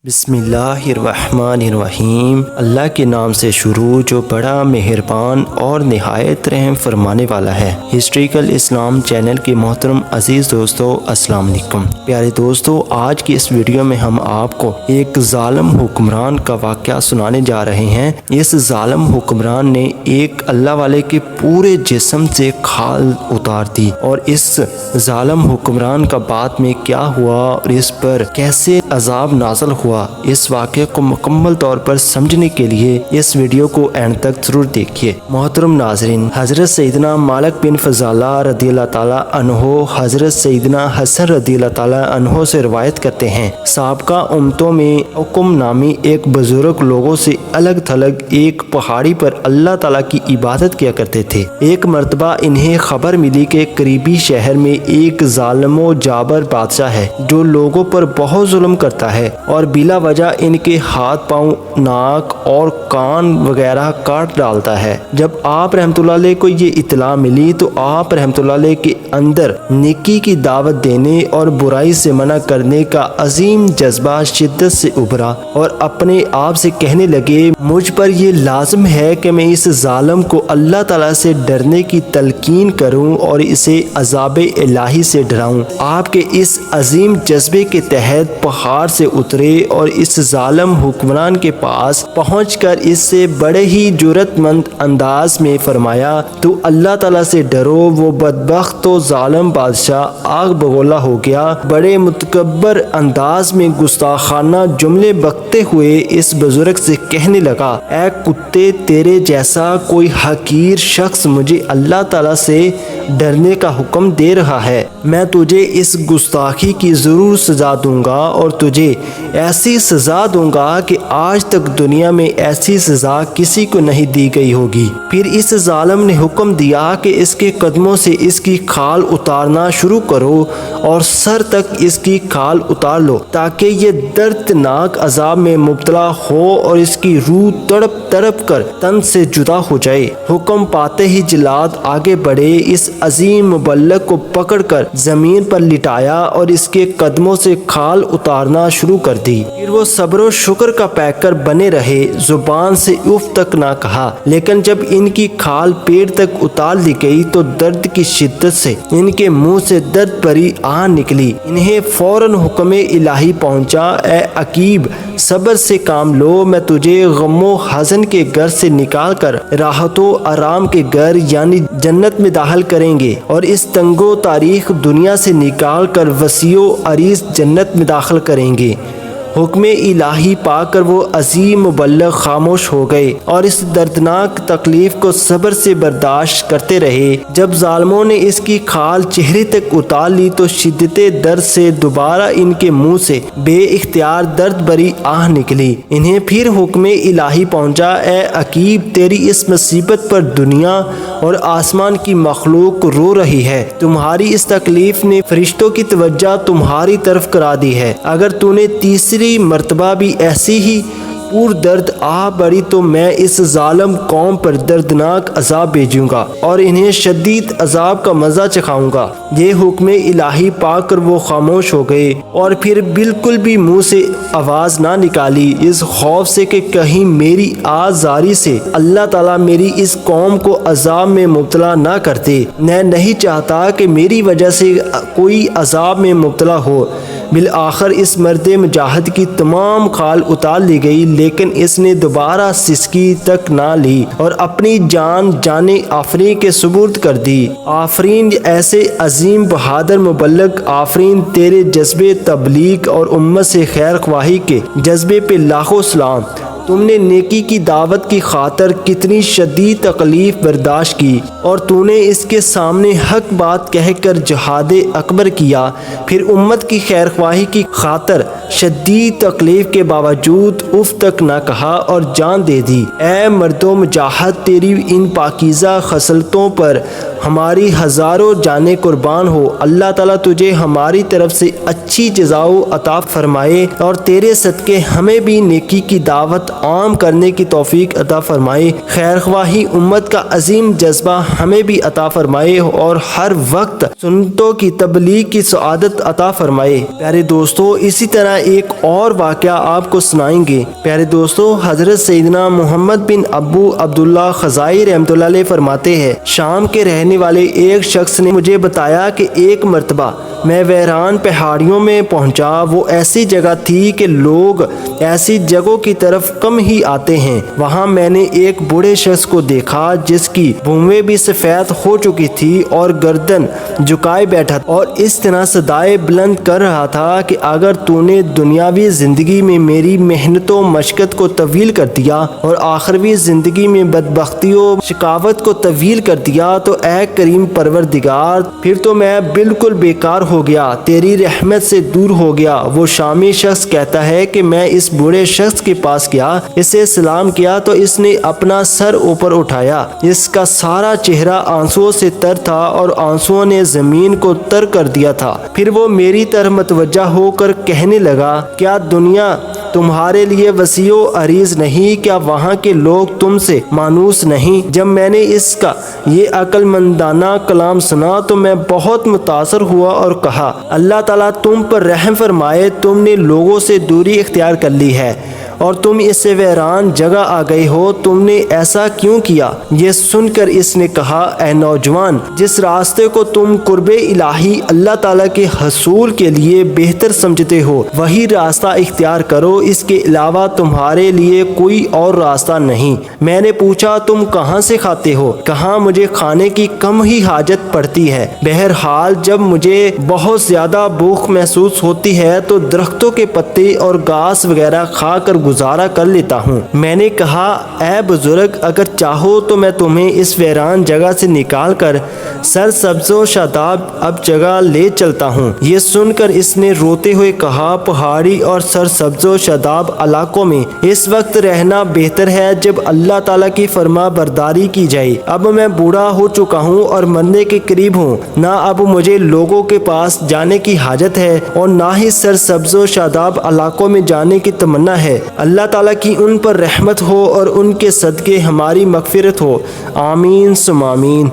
بسم اللہ الرحمن الرحیم۔ اللہ کے نام سے شروع جو بڑا مہربان اور نہایت رحم فرمانے والا ہے۔ ہسٹوریکل اسلام چینل کے محترم عزیز دوستو، السلام علیکم۔ پیارے دوستو، آج کی اس ویڈیو میں ہم آپ کو ایک ظالم حکمران کا واقعہ سنانے جا رہے ہیں۔ اس ظالم حکمران نے ایک اللہ والے کے پورے جسم سے کھال اتار دی، اور اس ظالم حکمران کا بعد میں کیا ہوا اور اس پر کیسے عذاب نازل ہوا، اس واقعے کو مکمل طور پر سمجھنے کے لیے اس ویڈیو کو اینڈ تک ضرور دیکھیے۔ محترم ناظرین، حضرت سیدنا مالک بن فضالہ رضی اللہ تعالیٰ عنہ حضرت سیدنا حسن رضی اللہ تعالیٰ عنہ سے روایت کرتے ہیں، سابقہ امتوں میں حکم نامی ایک بزرگ لوگوں سے الگ تھلگ ایک پہاڑی پر اللہ تعالیٰ کی عبادت کیا کرتے تھے۔ ایک مرتبہ انہیں خبر ملی کہ قریبی شہر میں ایک ظالم و جابر بادشاہ ہے جو لوگوں پر بہت ظلم کرتا ہے اور بلا وجہ ان کے ہاتھ پاؤں، ناک اور کان وغیرہ کاٹ ڈالتا ہے۔ جب آپ رحمۃ اللہ علیہ کو یہ اطلاع ملی تو آپ رحمۃ اللہ علیہ کے اندر نیکی کی دعوت دینے اور برائی سے منع کرنے کا عظیم جذبہ شدت سے ابھرا، اور اپنے آپ سے کہنے لگے، مجھ پر یہ لازم ہے کہ میں اس ظالم کو اللہ تعالیٰ سے ڈرنے کی تلقین کروں اور اسے عذاب الہی سے ڈراؤں۔ آپ کے اس عظیم جذبے کے تحت پہاڑ سے اترے اور اس ظالم حکمران کے پاس پہنچ کر اس سے بڑے ہی جرأت مند انداز میں فرمایا، تو اللہ تعالیٰ سے ڈرو۔ وہ بدبخت و ظالم بادشاہ آگ بگولا ہو گیا، بڑے متکبر انداز میں گستاخانہ جملے بکتے ہوئے اس بزرگ سے کہنے لگا، اے کتے، تیرے جیسا کوئی حقیر شخص مجھے اللہ تعالیٰ سے ڈرنے کا حکم دے رہا ہے، میں تجھے اس گستاخی کی ضرور سزا دوں گا، اور تجھے ایسی سزا دوں گا کہ آج تک دنیا میں ایسی سزا کسی کو نہیں دی گئی ہوگی۔ پھر اس ظالم نے حکم دیا کہ اس کے قدموں سے اس کی کھال اتارنا شروع کرو اور سر تک اس کی کھال اتار لو، تاکہ یہ دردناک عذاب میں مبتلا ہو اور اس کی روح تڑپ تڑپ کر تن سے جدا ہو جائے۔ حکم پاتے ہی جلاد آگے بڑھے، اس عظیم مبلغ کو پکڑ کر زمین پر لٹایا اور اس کے قدموں سے کھال اتارنا شروع کر دی۔ پھر وہ صبر و شکر کا پیکر بنے رہے، زبان سے اف تک نہ کہا، لیکن جب ان کی کھال پیٹ تک اتار لی گئی تو درد کی شدت سے ان کے منہ سے درد بھری آہ نکلی۔ انہیں فوراً حکم الہی پہنچا، اے عقیب، صبر سے کام لو، میں تجھے غم و حزن کے گھر سے نکال کر راحت و آرام کے گھر یعنی جنت میں داخل کریں گے، اور اس تنگ و تاریخ دنیا سے نکال کر وسیع و عریض جنت میں داخل کریں گے۔ حکم الہی پا کر وہ عظیم مبلغ خاموش ہو گئے اور اس دردناک تکلیف کو صبر سے برداشت کرتے رہے۔ جب ظالموں نے اس کی کھال چہرے تک اتار لی تو شدت درد سے دوبارہ ان کے منہ سے بے اختیار درد بھری آہ نکلی۔ انہیں پھر حکم الہی پہنچا، اے عقیب، تیری اس مصیبت پر دنیا اور آسمان کی مخلوق رو رہی ہے، تمہاری اس تکلیف نے فرشتوں کی توجہ تمہاری طرف کرا دی ہے، اگر تو نے تیسری مرتبہ بھی ایسی ہی پور درد آہ بڑی تو میں اس ظالم قوم پر دردناک عذاب بھیجوں گا اور انہیں شدید عذاب کا مزہ چکھاؤں گا۔ یہ حکم الہی پا کر وہ خاموش ہو گئے اور پھر بالکل بھی منہ سے آواز نہ نکالی، اس خوف سے کہ کہیں میری آزاری سے اللہ تعالیٰ میری اس قوم کو عذاب میں مبتلا نہ کرتے۔ میں نہیں چاہتا کہ میری وجہ سے کوئی عذاب میں مبتلا ہو۔ بالآخر اس مرد مجاہد کی تمام کھال اتار لی گئی، لیکن اس نے دوبارہ سسکی تک نہ لی اور اپنی جان آفرین کے سپرد کر دی۔ آفرین، ایسے عظیم بہادر مبلغ، آفرین، تیرے جذبے تبلیغ اور امت سے خیر خواہی کے جذبے پہ لاکھوں سلام۔ تم نے نیکی کی دعوت کی خاطر کتنی شدید تکلیف برداشت کی، اور تو نے اس کے سامنے حق بات کہہ کر جہاد اکبر کیا، پھر امت کی خیر خواہی کی خاطر شدید تکلیف کے باوجود اف تک نہ کہا اور جان دے دی۔ اے مرد و مجاہد، تیری ان پاکیزہ خصلتوں پر ہماری ہزاروں جانیں قربان ہو، اللہ تعالیٰ تجھے ہماری طرف سے اچھی جزاؤ عطا فرمائے اور تیرے صدقے ہمیں بھی نیکی کی دعوت عام کرنے کی توفیق عطا فرمائے، خیر خواہی امت کا عظیم جذبہ ہمیں بھی عطا فرمائے اور ہر وقت سنتوں کی تبلیغ کی سعادت عطا فرمائے۔ پیارے دوستو، اسی طرح ایک اور واقعہ آپ کو سنائیں گے۔ پیارے دوستو، حضرت سیدنا محمد بن ابو عبداللہ خزائی رحمۃ اللہ علیہ فرماتے ہیں، شام کے رہنے والے ایک شخص نے مجھے بتایا کہ ایک مرتبہ میں ویران پہاڑیوں میں پہنچا۔ وہ ایسی جگہ تھی کہ لوگ ایسی جگہوں کی طرف کم ہی آتے ہیں۔ وہاں میں نے ایک بوڑھے شخص کو دیکھا جس کی بھویں بھی سفید ہو چکی تھی اور گردن جھکائے بیٹھا تھا اور اس طرح صدائے بلند کر رہا تھا کہ اگر تو نے دنیاوی زندگی میں میری محنت و مشقت کو طویل کر دیا اور آخروی زندگی میں بدبختی و شقاوت کو طویل کر دیا تو اے کریم پروردگار، پھر تو میں بالکل بیکار ہو گیا، تیری رحمت سے دور ہو گیا۔ وہ شامی شخص کہتا ہے کہ میں اس بوڑھے شخص کے پاس گیا، اسے سلام کیا تو اس نے اپنا سر اوپر اٹھایا، اس کا سارا چہرہ آنسوؤں سے تر تھا اور آنسوؤں نے زمین کو تر کر دیا تھا۔ پھر وہ میری طرف متوجہ ہو کر کہنے لگا، کیا دنیا تمہارے لیے وسیع و عریض نہیں؟ کیا وہاں کے لوگ تم سے مانوس نہیں؟ جب میں نے اس کا یہ عقل مندانہ کلام سنا تو میں بہت متاثر ہوا اور کہا، اللہ تعالیٰ تم پر رحم فرمائے، تم نے لوگوں سے دوری اختیار کر لی ہے اور تم اس سے ویران جگہ آ گئے ہو، تم نے ایسا کیوں کیا؟ یہ سن کر اس نے کہا، اے نوجوان، جس راستے کو تم قرب الہی اللہ تعالیٰ کے حصول کے لیے بہتر سمجھتے ہو وہی راستہ اختیار کرو، اس کے علاوہ تمہارے لیے کوئی اور راستہ نہیں۔ میں نے پوچھا، تم کہاں سے کھاتے ہو؟ کہاں مجھے کھانے کی کم ہی حاجت پڑتی ہے، بہرحال جب مجھے بہت زیادہ بھوک محسوس ہوتی ہے تو درختوں کے پتے اور گھاس وغیرہ کھا کر گزارا کر لیتا ہوں۔ میں نے کہا، اے بزرگ، اگر چاہو تو میں تمہیں اس ویران جگہ سے نکال کر سرسبز و شاداب اب جگہ لے چلتا ہوں۔ یہ سن کر اس نے روتے ہوئے کہا، پہاڑی اور سرسبز و شاداب علاقوں میں اس وقت رہنا بہتر ہے جب اللہ تعالیٰ کی فرما برداری کی جائے۔ اب میں بوڑھا ہو چکا ہوں اور مرنے کے قریب ہوں، نہ اب مجھے لوگوں کے پاس جانے کی حاجت ہے اور نہ ہی سرسبز و شاداب علاقوں میں جانے کی تمنا ہے۔ اللہ تعالیٰ کی ان پر رحمت ہو اور ان کے صدقے ہماری مغفرت ہو، آمین ثم آمین۔